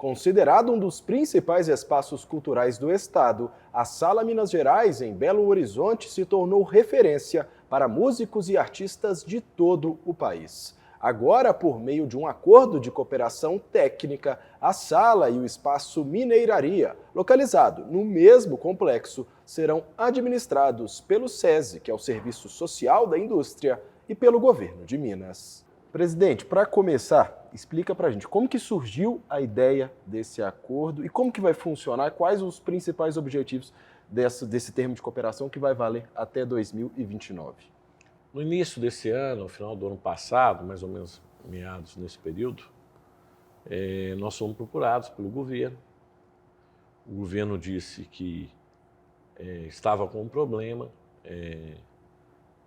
Considerado um dos principais espaços culturais do estado, a Sala Minas Gerais, em Belo Horizonte, se tornou referência para músicos e artistas de todo o país. Agora, por meio de um acordo de cooperação técnica, a sala e o espaço Mineiraria, localizado no mesmo complexo, serão administrados pelo SESI, que é o Serviço Social da Indústria, e pelo governo de Minas. Presidente, para começar, explica para a gente como que surgiu a ideia desse acordo e como que vai funcionar, quais os principais objetivos desse termo de cooperação que vai valer até 2029. No início desse ano, no final do ano passado, mais ou menos meados nesse período, nós fomos procurados pelo governo. O governo disse que estava com um problema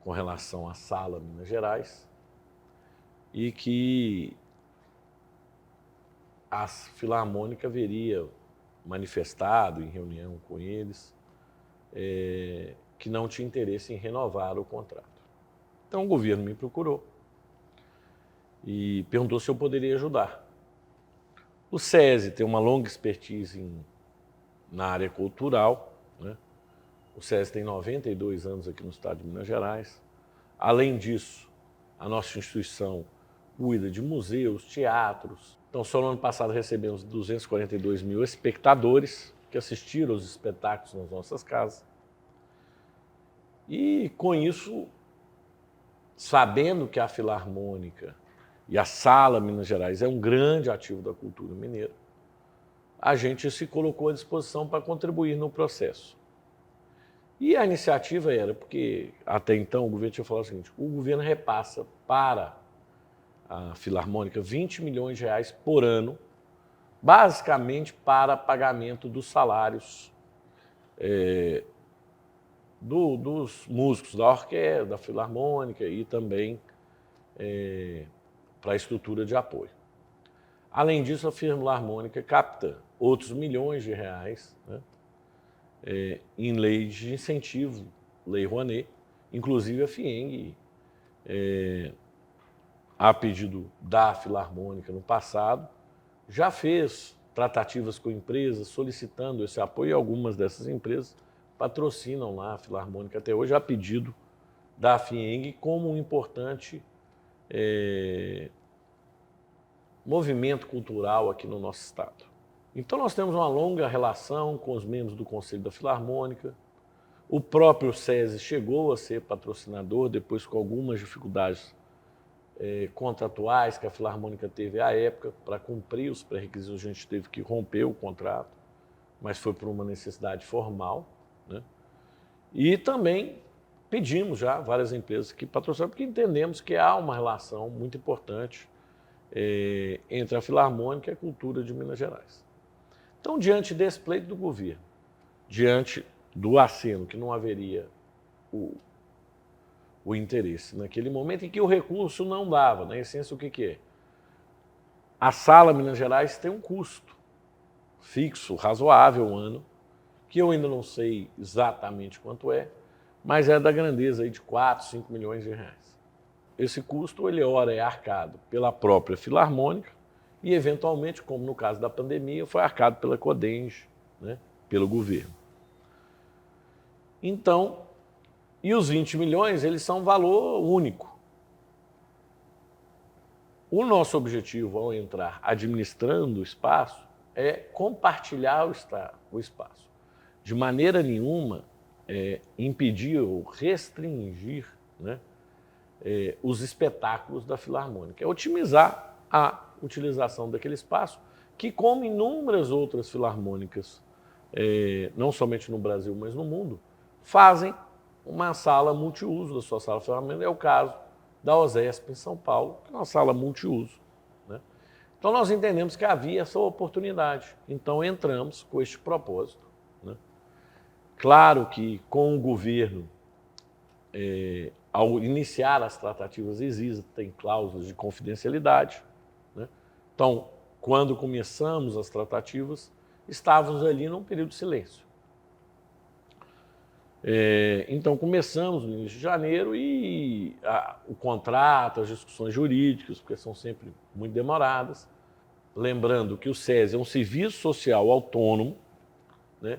com relação à Sala Minas Gerais e que a Filarmônica haveria manifestado em reunião com eles que não tinha interesse em renovar o contrato. Então o governo me procurou e perguntou se eu poderia ajudar. O SESI tem uma longa expertise na área cultural, né? O SESI tem 92 anos aqui no estado de Minas Gerais. Além disso, a nossa instituição cuida de museus, teatros. Então, só no ano passado recebemos 242 mil espectadores que assistiram aos espetáculos nas nossas casas. E com isso, sabendo que a Filarmônica e a Sala Minas Gerais é um grande ativo da cultura mineira, a gente se colocou à disposição para contribuir no processo. E a iniciativa era, porque até então o governo tinha falado o seguinte: o governo repassa para a Filarmônica 20 milhões de reais por ano, basicamente para pagamento dos salários dos músicos da orquestra, da Filarmônica e também para a estrutura de apoio. Além disso, a Filarmônica capta outros milhões de reais, né, em lei de incentivo, Lei Rouanet. Inclusive a FIENG, a pedido da Filarmônica no passado, já fez tratativas com empresas solicitando esse apoio, e algumas dessas empresas patrocinam lá a Filarmônica até hoje, a pedido da FIENG, como um importante movimento cultural aqui no nosso estado. Então nós temos uma longa relação com os membros do Conselho da Filarmônica. O próprio SESI chegou a ser patrocinador, depois com algumas dificuldades contratuais que a Filarmônica teve à época. Para cumprir os pré-requisitos, a gente teve que romper o contrato, mas foi por uma necessidade formal, né? E também pedimos já várias empresas que patrocinaram, porque entendemos que há uma relação muito importante entre a Filarmônica e a cultura de Minas Gerais. Então, diante desse pleito do governo, diante do aceno que não haveria o interesse naquele momento em que o recurso não dava, na essência, o que é? A Sala Minas Gerais tem um custo fixo, razoável, ano, que eu ainda não sei exatamente quanto é, mas é da grandeza aí de 4, 5 milhões de reais. Esse custo, ele ora é arcado pela própria Filarmônica e, eventualmente, como no caso da pandemia, foi arcado pela Codenge, né, pelo governo. Então, e os 20 milhões, eles são valor único. O nosso objetivo ao entrar administrando o espaço é compartilhar o espaço. De maneira nenhuma impedir ou restringir, né, os espetáculos da Filarmônica. É otimizar a utilização daquele espaço que, como inúmeras outras filarmônicas, não somente no Brasil, mas no mundo, fazem uma sala multiuso da sua sala filarmônica. É o caso da OSESP em São Paulo, que é uma sala multiuso, né? Então nós entendemos que havia essa oportunidade, então entramos com este propósito, né? Claro que com o governo, ao iniciar as tratativas, existem cláusulas de confidencialidade, né? Então, quando começamos as tratativas, estávamos ali num período de silêncio. Então começamos no início de janeiro e o contrato, as discussões jurídicas, porque são sempre muito demoradas. lembrando que o SESI é um serviço social autônomo, né,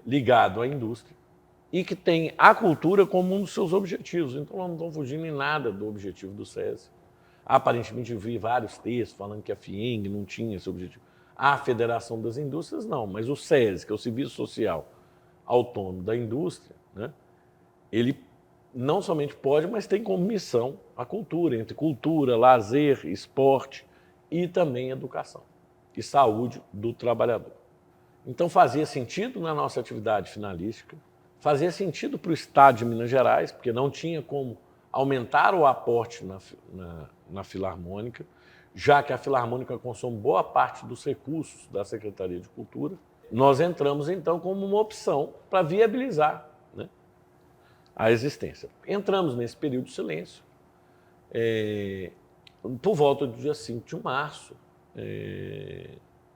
ligado à indústria, e que tem a cultura como um dos seus objetivos. Então, nós não estamos fugindo em nada do objetivo do SESI. Aparentemente, eu vi vários textos falando que a FIENG não tinha esse objetivo. A Federação das Indústrias, não, mas o SESI, que é o Serviço Social Autônomo da Indústria, né, ele não somente pode, mas tem como missão a cultura, entre cultura, lazer, esporte e também educação e saúde do trabalhador. Então fazia sentido na nossa atividade finalística, fazia sentido para o Estado de Minas Gerais, porque não tinha como aumentar o aporte na Filarmônica, já que a Filarmônica consome boa parte dos recursos da Secretaria de Cultura. Nós entramos, então, como uma opção para viabilizar, né, a existência. Entramos nesse período de silêncio, por volta do dia 5 de março,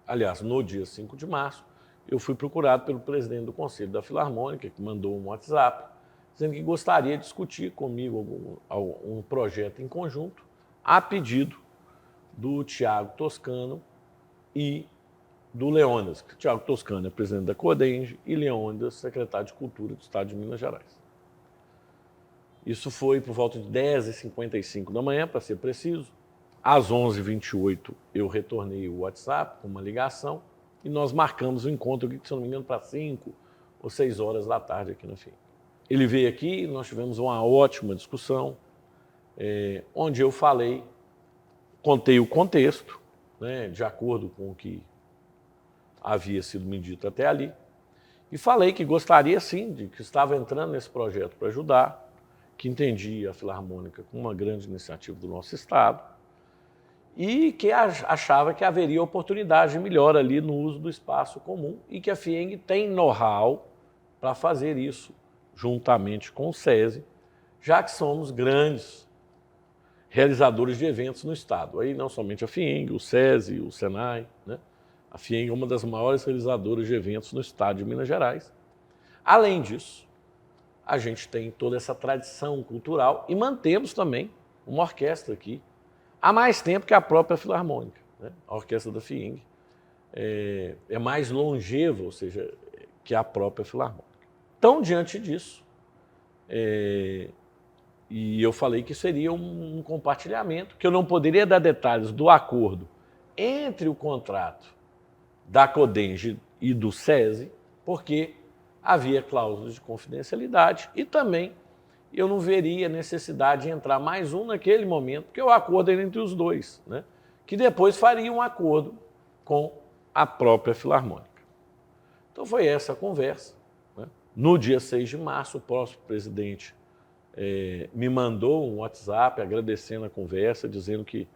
aliás, no dia 5 de março, eu fui procurado pelo presidente do Conselho da Filarmônica, que mandou um WhatsApp, dizendo que gostaria de discutir comigo um projeto em conjunto, a pedido do Tiago Toscano e do Leônidas. Tiago Toscano é presidente da CODENGE e Leônidas, secretário de Cultura do Estado de Minas Gerais. Isso foi por volta de 10h55 da manhã, para ser preciso. Às 11h28 eu retornei o WhatsApp com uma ligação e nós marcamos o encontro aqui, se não me engano, para 5 ou 6 horas da tarde aqui na FIENG. Ele veio aqui, nós tivemos uma ótima discussão, onde eu falei, contei o contexto, né, de acordo com o que havia sido me dito até ali, e falei que gostaria sim, de que estava entrando nesse projeto para ajudar, que entendia a Filarmônica como uma grande iniciativa do nosso Estado e que achava que haveria oportunidade de melhora ali no uso do espaço comum e que a FIENG tem know-how para fazer isso juntamente com o SESI, já que somos grandes realizadores de eventos no Estado. Aí não somente a FIENG, o SESI, o SENAI, né? A FIENG é uma das maiores realizadoras de eventos no Estado de Minas Gerais. Além disso, a gente tem toda essa tradição cultural e mantemos também uma orquestra aqui há mais tempo que a própria Filarmônica, né? A orquestra da FIENG é mais longeva, ou seja, que a própria Filarmônica. Então, diante disso, e eu falei que seria um compartilhamento, que eu não poderia dar detalhes do acordo entre o contrato da CODENGE e do SESI, porque havia cláusulas de confidencialidade e também eu não veria necessidade de entrar mais um naquele momento, porque o acordo era entre os dois, né? Que depois faria um acordo com a própria Filarmônica. Então foi essa a conversa, né? No dia 6 de março, o próximo presidente me mandou um WhatsApp agradecendo a conversa, dizendo que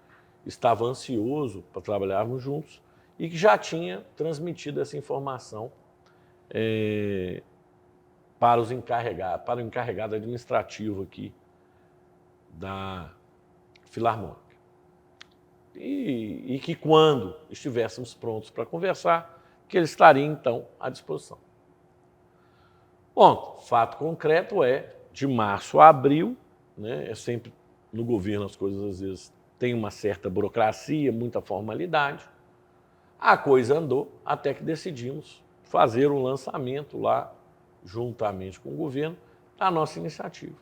estava ansioso para trabalharmos juntos e que já tinha transmitido essa informação para o encarregado administrativo aqui da Filarmônica. E que quando estivéssemos prontos para conversar, que ele estaria então à disposição. Bom, fato concreto de março a abril, né, é sempre no governo as coisas às vezes têm uma certa burocracia, muita formalidade. A coisa andou até que decidimos fazer um lançamento lá, juntamente com o governo, da nossa iniciativa.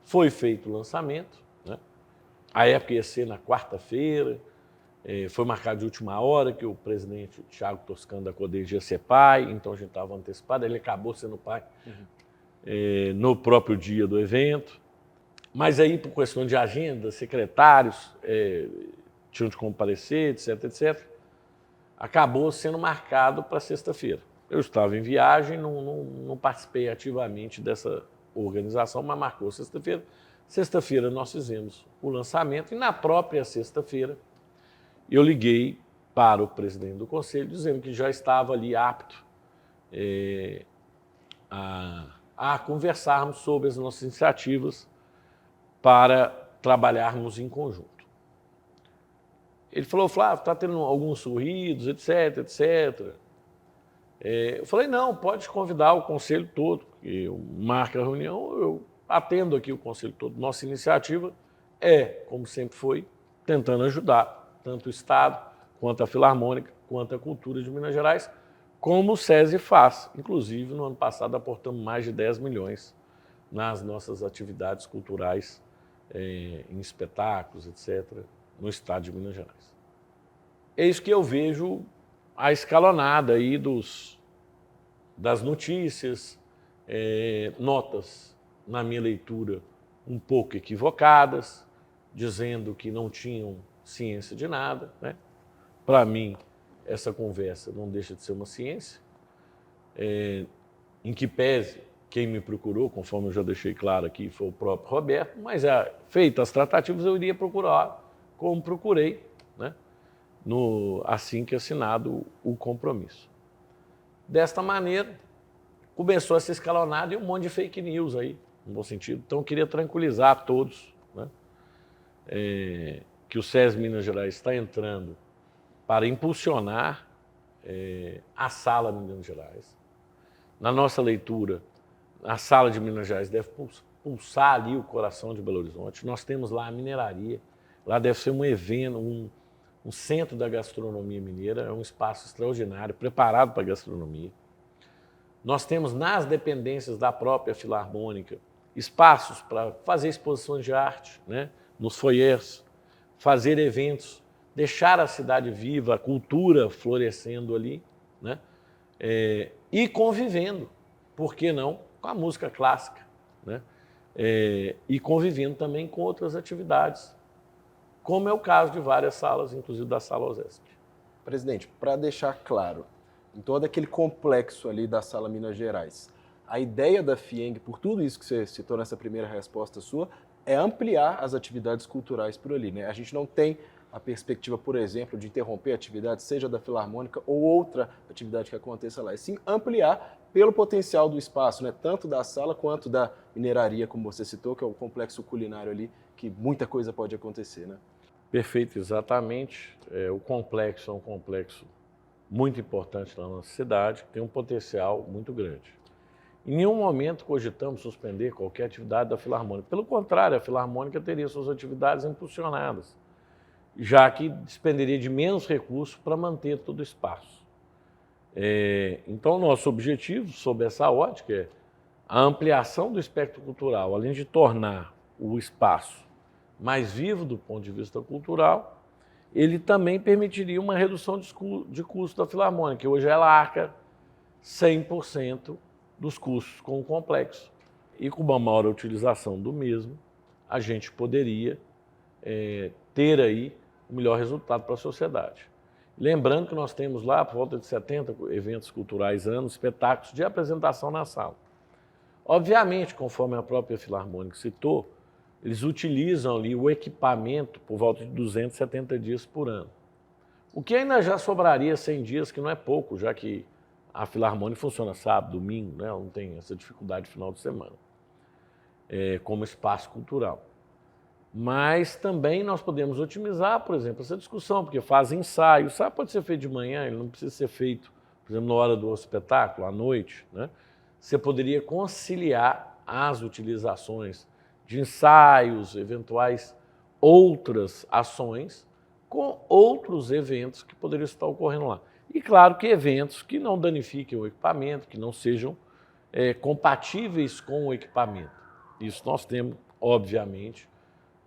Foi feito o lançamento, né? A época ia ser na quarta-feira, foi marcado de última hora que o presidente Tiago Toscano da CODENGE ia ser pai, então a gente estava antecipado, ele acabou sendo pai no próprio dia do evento, mas aí por questão de agenda, secretários tinham de comparecer, etc, etc, acabou sendo marcado para sexta-feira. Eu estava em viagem, não participei ativamente dessa organização, mas marcou sexta-feira. Sexta-feira nós fizemos o lançamento e na própria sexta-feira eu liguei para o presidente do conselho dizendo que já estava ali apto a conversarmos sobre as nossas iniciativas para trabalharmos em conjunto. Ele falou, Flávio, está tendo alguns ruídos, etc, etc. Eu falei, não, pode convidar o conselho todo, eu marco a reunião, eu atendo aqui o conselho todo. Nossa iniciativa como sempre foi, tentando ajudar tanto o Estado, quanto a Filarmônica, quanto a cultura de Minas Gerais, como o SESI faz. Inclusive, no ano passado, aportamos mais de 10 milhões nas nossas atividades culturais, em espetáculos, etc., no estado de Minas Gerais. É isso que eu vejo a escalonada aí das notícias, notas, na minha leitura, um pouco equivocadas, dizendo que não tinham ciência de nada, né? Para mim, essa conversa não deixa de ser uma ciência, em que pese quem me procurou, conforme eu já deixei claro aqui, foi o próprio Roberto, mas feitas as tratativas eu iria procurar como procurei, né? Assim que assinado o compromisso. Desta maneira, começou a ser escalonado e um monte de fake news aí, no bom sentido. Então, eu queria tranquilizar a todos, né? Que o SESI Minas Gerais está entrando para impulsionar a Sala Minas Gerais. Na nossa leitura, a Sala de Minas Gerais deve pulsar ali o coração de Belo Horizonte. Nós temos lá a mineraria, lá deve ser um evento, um centro da gastronomia mineira, é um espaço extraordinário, preparado para a gastronomia. Nós temos nas dependências da própria Filarmônica espaços para fazer exposições de arte, né? Nos foyers, fazer eventos, deixar a cidade viva, a cultura florescendo ali, né? E convivendo, por que não, com a música clássica, né? E convivendo também com outras atividades, como é o caso de várias salas, inclusive da Sala OSESP. Presidente, para deixar claro, em todo aquele complexo ali da Sala Minas Gerais, a ideia da FIENG, por tudo isso que você citou nessa primeira resposta sua, é ampliar as atividades culturais por ali, né? A gente não tem a perspectiva, por exemplo, de interromper a atividade, seja da Filarmônica ou outra atividade que aconteça lá, e sim ampliar pelo potencial do espaço, né? Tanto da sala quanto da mineraria, como você citou, que é o complexo culinário ali, que muita coisa pode acontecer, né? Perfeito, exatamente. O complexo é um complexo muito importante na nossa cidade, que tem um potencial muito grande. Em nenhum momento cogitamos suspender qualquer atividade da Filarmônica. Pelo contrário, a Filarmônica teria suas atividades impulsionadas, já que despenderia de menos recursos para manter todo o espaço. Então, nosso objetivo, sob essa ótica, é a ampliação do espectro cultural, além de tornar o espaço mais vivo do ponto de vista cultural, ele também permitiria uma redução de custo da Filarmônica, que hoje ela arca 100% dos custos com o complexo. E com uma maior utilização do mesmo, a gente poderia ter aí o melhor resultado para a sociedade. Lembrando que nós temos lá, por volta de 70 eventos culturais anos, espetáculos de apresentação na sala. Obviamente, conforme a própria Filarmônica citou, eles utilizam ali o equipamento por volta de 270 dias por ano. O que ainda já sobraria 100 dias, que não é pouco, já que a Filarmônica funciona sábado, domingo, né? Ela não tem essa dificuldade de final de semana, como espaço cultural. Mas também nós podemos otimizar, por exemplo, essa discussão, porque faz ensaio. O ensaio pode ser feito de manhã, ele não precisa ser feito, por exemplo, na hora do espetáculo, à noite, né? Você poderia conciliar as utilizações de ensaios, eventuais outras ações, com outros eventos que poderiam estar ocorrendo lá. E claro que eventos que não danifiquem o equipamento, que não sejam compatíveis com o equipamento. Isso nós temos, obviamente,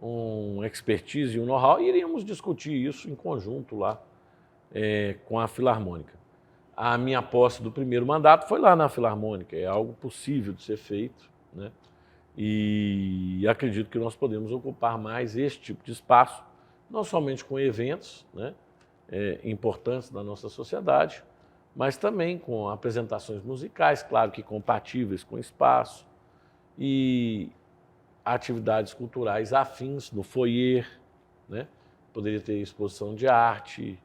um expertise e um know-how, e iríamos discutir isso em conjunto lá com a Filarmônica. A minha posse do primeiro mandato foi lá na Filarmônica, é algo possível de ser feito, né? E acredito que nós podemos ocupar mais esse tipo de espaço, não somente com eventos, né, importantes da nossa sociedade, mas também com apresentações musicais, claro que compatíveis com o espaço, e atividades culturais afins no foyer, né? Poderia ter exposição de arte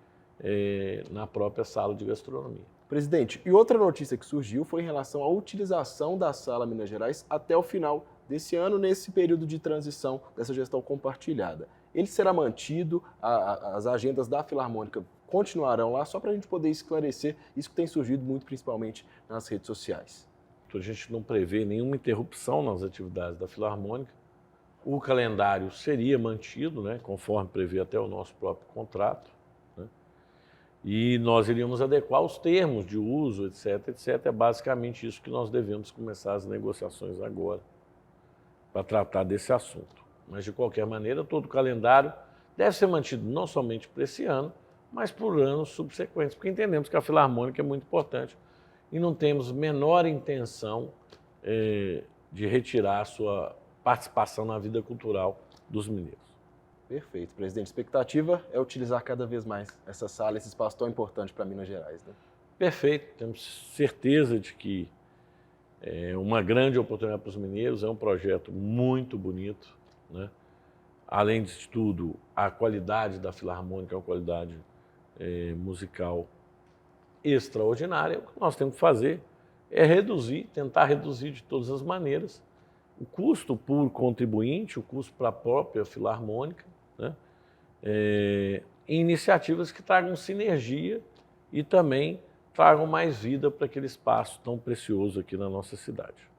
na própria sala de gastronomia. Presidente, e outra notícia que surgiu foi em relação à utilização da Sala Minas Gerais até o final desse ano, nesse período de transição dessa gestão compartilhada. Ele será mantido, as agendas da Filarmônica continuarão lá, só para a gente poder esclarecer isso que tem surgido muito principalmente nas redes sociais. A gente não prevê nenhuma interrupção nas atividades da Filarmônica, O calendário seria mantido, né, conforme prevê até o nosso próprio contrato, né, e nós iríamos adequar os termos de uso, etc, etc. É basicamente isso que nós devemos começar as negociações agora, para tratar desse assunto. Mas, de qualquer maneira, todo o calendário deve ser mantido não somente para esse ano, mas por anos subsequentes, porque entendemos que a Filarmônica é muito importante e não temos menor intenção de retirar a sua participação na vida cultural dos mineiros. Perfeito, presidente. A expectativa é utilizar cada vez mais essa sala, esse espaço tão importante para Minas Gerais, né? Perfeito, temos certeza de que é uma grande oportunidade para os mineiros, é um projeto muito bonito, né? Além de tudo, a qualidade da Filarmônica é uma qualidade musical extraordinária. O que nós temos que fazer é reduzir, tentar reduzir de todas as maneiras o custo por contribuinte, o custo para a própria Filarmônica, né? Em iniciativas que tragam sinergia e também tragam mais vida para aquele espaço tão precioso aqui na nossa cidade.